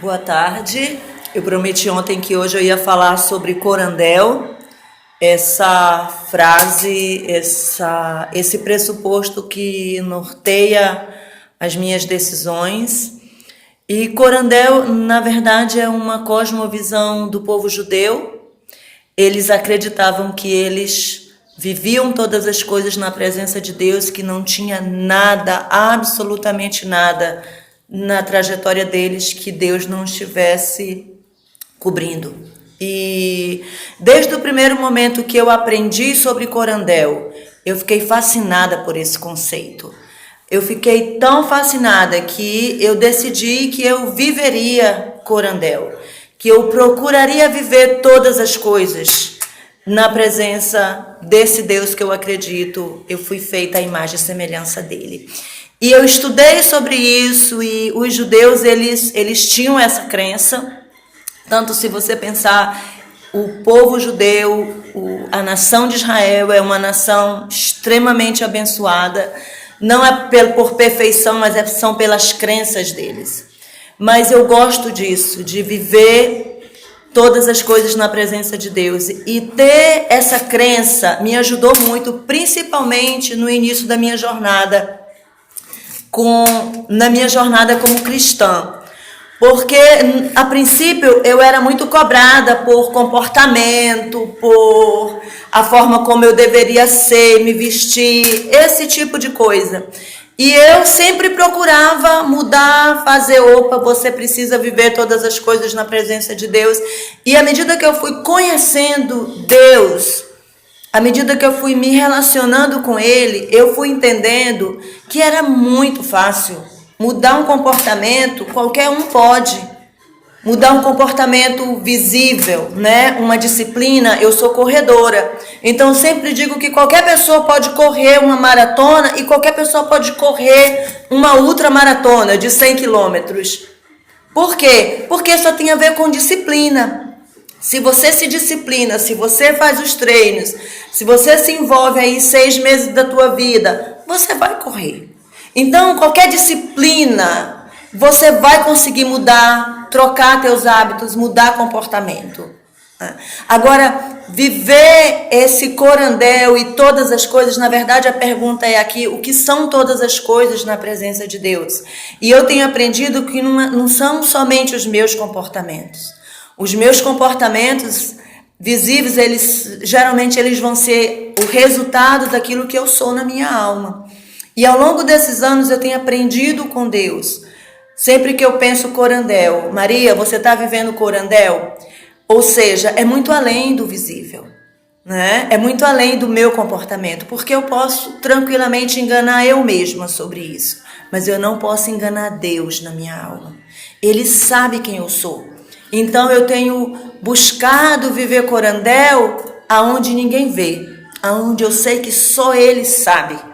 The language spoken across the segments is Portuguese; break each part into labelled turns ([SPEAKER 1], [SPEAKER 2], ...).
[SPEAKER 1] Boa tarde. Eu prometi ontem que hoje eu ia falar sobre corandel, essa frase, esse pressuposto que norteia as minhas decisões. E corandel, na verdade, é uma cosmovisão do povo judeu. Eles acreditavam que eles viviam todas as coisas na presença de Deus, que não tinha nada, absolutamente nada, na trajetória deles que Deus não estivesse cobrindo. E desde o primeiro momento que eu aprendi sobre corandel, eu fiquei fascinada por esse conceito. Eu fiquei tão fascinada que eu decidi que eu viveria corandel, que eu procuraria viver todas as coisas na presença desse Deus que eu acredito. Eu fui feita à imagem e semelhança dele. E eu estudei sobre isso, e os judeus, eles tinham essa crença. Tanto se você pensar, o povo judeu, a nação de Israel é uma nação extremamente abençoada. Não é por perfeição, mas são pelas crenças deles. Mas eu gosto disso, de viver todas as coisas na presença de Deus. E ter essa crença me ajudou muito, principalmente no início da minha jornada, na minha jornada como cristã. Porque, a princípio, eu era muito cobrada por comportamento, por a forma como eu deveria ser, me vestir, esse tipo de coisa. E eu sempre procurava mudar, fazer, você precisa viver todas as coisas na presença de Deus. E à medida que eu fui conhecendo Deus, à medida que eu fui me relacionando com Ele, eu fui entendendo que era muito fácil. Mudar um comportamento, qualquer um pode. Mudar um comportamento visível, né? Uma disciplina, eu sou corredora. Então, eu sempre digo que qualquer pessoa pode correr uma maratona e qualquer pessoa pode correr uma ultramaratona de 100 quilômetros. Por quê? Porque isso tem a ver com disciplina. Se você se disciplina, se você faz os treinos, se você se envolve aí 6 meses da tua vida, você vai correr. Então, qualquer disciplina, você vai conseguir mudar, trocar teus hábitos, mudar comportamento. Agora, viver esse corandel e todas as coisas, na verdade a pergunta é aqui, o que são todas as coisas na presença de Deus? E eu tenho aprendido que não são somente os meus comportamentos. Os meus comportamentos visíveis, geralmente eles vão ser o resultado daquilo que eu sou na minha alma. E ao longo desses anos eu tenho aprendido com Deus. Sempre que eu penso corandel, Maria, você está vivendo corandel? Ou seja, é muito além do visível, né? É muito além do meu comportamento, porque eu posso tranquilamente enganar eu mesma sobre isso, mas eu não posso enganar Deus na minha alma. Ele sabe quem eu sou. Então eu tenho buscado viver corandel aonde ninguém vê, aonde eu sei que só Ele sabe.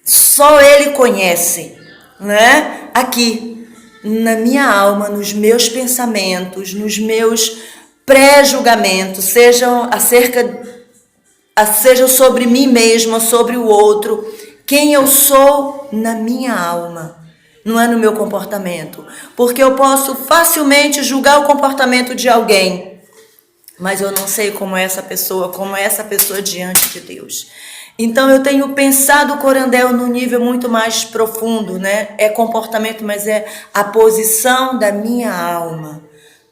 [SPEAKER 1] Só Ele conhece, né? Aqui, na minha alma, nos meus pensamentos, nos meus pré-julgamentos, sejam sobre mim mesma, sobre o outro, quem eu sou na minha alma, não é no meu comportamento. Porque eu posso facilmente julgar o comportamento de alguém, mas eu não sei como é essa pessoa diante de Deus. Então eu tenho pensado o corandel num nível muito mais profundo, né? É comportamento, mas é a posição da minha alma.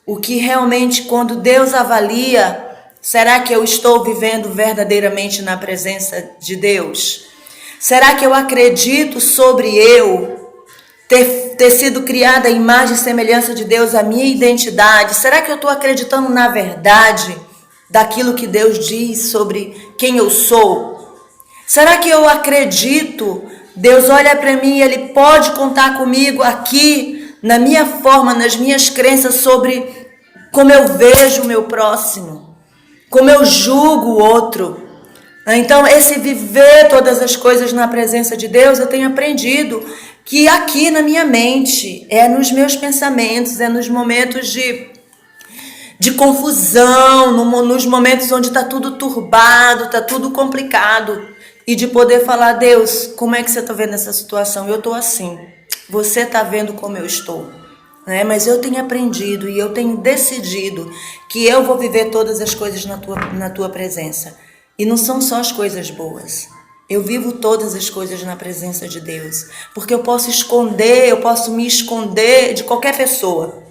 [SPEAKER 1] O que realmente, quando Deus avalia, será que eu estou vivendo verdadeiramente na presença de Deus? Será que eu acredito sobre eu ter sido criada à imagem e semelhança de Deus, a minha identidade? Será que eu estou acreditando na verdade daquilo que Deus diz sobre quem eu sou? Será que eu acredito? Deus olha para mim e Ele pode contar comigo aqui, na minha forma, nas minhas crenças sobre como eu vejo o meu próximo, como eu julgo o outro. Então, esse viver todas as coisas na presença de Deus, eu tenho aprendido que aqui na minha mente, é nos meus pensamentos, é nos momentos de confusão, nos momentos onde está tudo turbado, está tudo complicado, e de poder falar, Deus, como é que você está vendo essa situação? Eu estou assim, você está vendo como eu estou. né? Mas eu tenho aprendido e eu tenho decidido que eu vou viver todas as coisas na tua presença. E não são só as coisas boas. Eu vivo todas as coisas na presença de Deus. Porque eu posso me esconder de qualquer pessoa.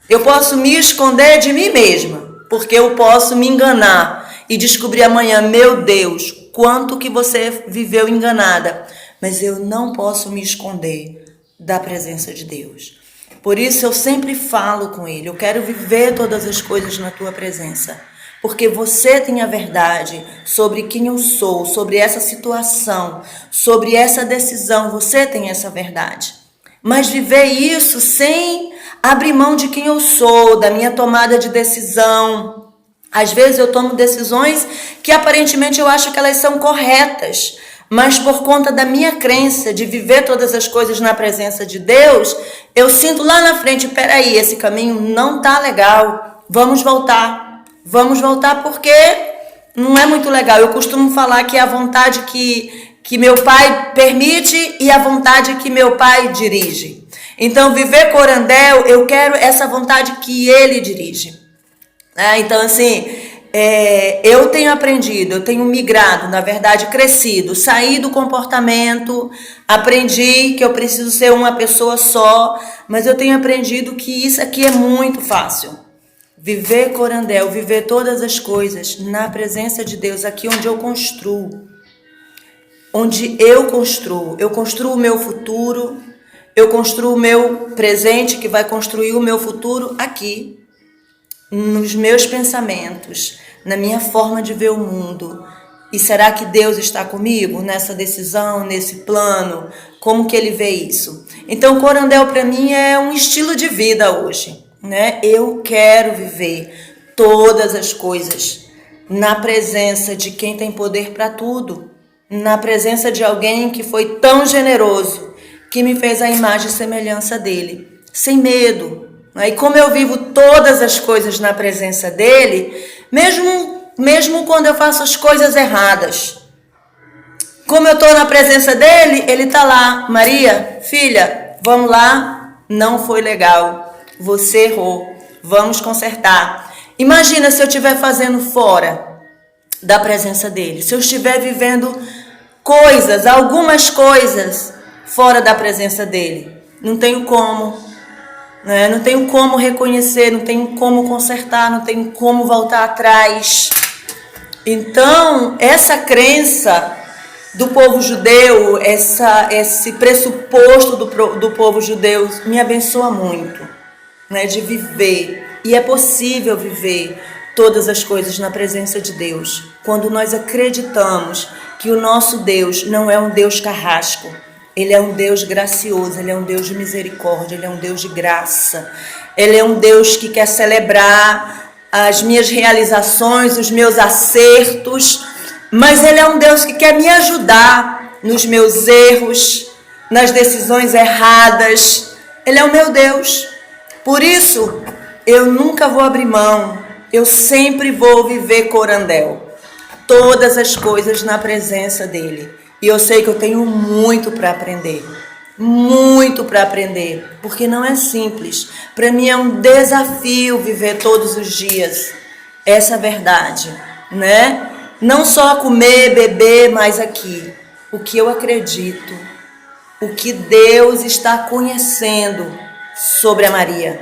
[SPEAKER 1] Eu posso me esconder de mim mesma. Porque eu posso me enganar e descobrir amanhã, meu Deus, quanto que você viveu enganada. Mas eu não posso me esconder da presença de Deus. Por isso eu sempre falo com Ele, eu quero viver todas as coisas na tua presença. Porque você tem a verdade sobre quem eu sou, sobre essa situação, sobre essa decisão, você tem essa verdade. Mas viver isso sem abrir mão de quem eu sou, da minha tomada de decisão. Às vezes eu tomo decisões que aparentemente eu acho que elas são corretas, mas por conta da minha crença de viver todas as coisas na presença de Deus, eu sinto lá na frente, peraí, esse caminho não tá legal, vamos voltar porque não é muito legal. Eu costumo falar que é a vontade que meu pai permite e a vontade que meu pai dirige. Então, viver Corandel, eu quero essa vontade que ele dirige. Então, assim, eu tenho aprendido, eu tenho migrado, na verdade, crescido, saí do comportamento, aprendi que eu preciso ser uma pessoa só, mas eu tenho aprendido que isso aqui é muito fácil. Viver Corandel, viver todas as coisas na presença de Deus, aqui onde eu construo. Eu construo o meu futuro, eu construo o meu presente que vai construir o meu futuro aqui, nos meus pensamentos, na minha forma de ver o mundo. E será que Deus está comigo nessa decisão, nesse plano? Como que Ele vê isso? Então, Corandel para mim é um estilo de vida hoje, né? Eu quero viver todas as coisas na presença de quem tem poder para tudo, na presença de alguém que foi tão generoso, que me fez a imagem e semelhança dele, sem medo. E como eu vivo todas as coisas na presença dele, mesmo quando eu faço as coisas erradas, como eu estou na presença dele, ele está lá. Maria, filha, vamos lá, não foi legal, você errou, vamos consertar. Imagina se eu estiver fazendo fora da presença dele, se eu estiver vivendo algumas coisas fora da presença dele, não tenho como. Não tenho como reconhecer, não tenho como consertar, não tenho como voltar atrás. Então, essa crença do povo judeu, esse pressuposto do povo judeu me abençoa muito, de viver. E é possível viver todas as coisas na presença de Deus, quando nós acreditamos que o nosso Deus não é um Deus carrasco. Ele é um Deus gracioso, Ele é um Deus de misericórdia, Ele é um Deus de graça. Ele é um Deus que quer celebrar as minhas realizações, os meus acertos, mas Ele é um Deus que quer me ajudar nos meus erros, nas decisões erradas. Ele é o meu Deus. Por isso, eu nunca vou abrir mão, eu sempre vou viver Corandel. Todas as coisas na presença dEle. E eu sei que eu tenho muito para aprender, porque não é simples. Para mim é um desafio viver todos os dias essa verdade, né? Não só comer, beber, mas aqui, o que eu acredito, o que Deus está conhecendo sobre a Maria,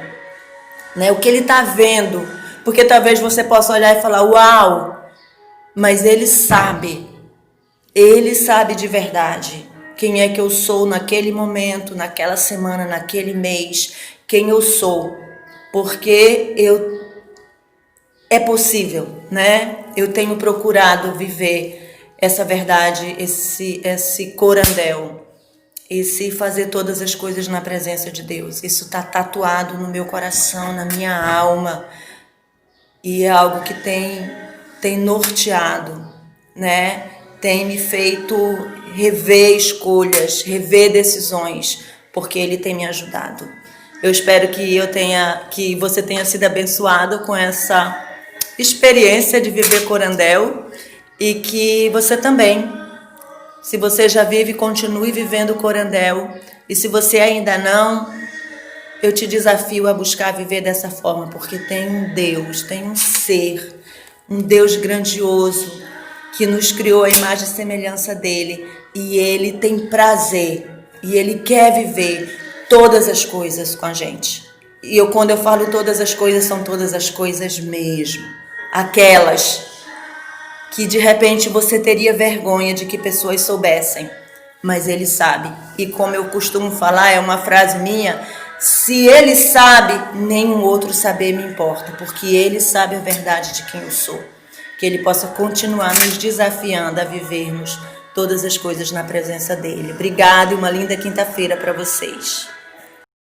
[SPEAKER 1] né? O que Ele está vendo, porque talvez você possa olhar e falar, uau, mas Ele sabe de verdade quem é que eu sou naquele momento, naquela semana, naquele mês, quem eu sou, porque é possível, né? Eu tenho procurado viver essa verdade, esse Corandel, esse fazer todas as coisas na presença de Deus. Isso está tatuado no meu coração, na minha alma, e é algo que tem norteado, né? Tem me feito rever escolhas, rever decisões, porque Ele tem me ajudado. Eu espero que você tenha sido abençoado com essa experiência de viver Corandel e que você também, se você já vive, continue vivendo Corandel, e se você ainda não, Eu te desafio a buscar viver dessa forma, porque tem um Deus, tem um ser, um Deus grandioso que nos criou a imagem e semelhança dele, e ele tem prazer, e ele quer viver todas as coisas com a gente. E quando eu falo todas as coisas, são todas as coisas mesmo. Aquelas que de repente você teria vergonha de que pessoas soubessem, mas ele sabe. E como eu costumo falar, é uma frase minha: se ele sabe, nenhum outro saber me importa, porque ele sabe a verdade de quem eu sou. Que ele possa continuar nos desafiando a vivermos todas as coisas na presença dele. Obrigada e uma linda quinta-feira para vocês.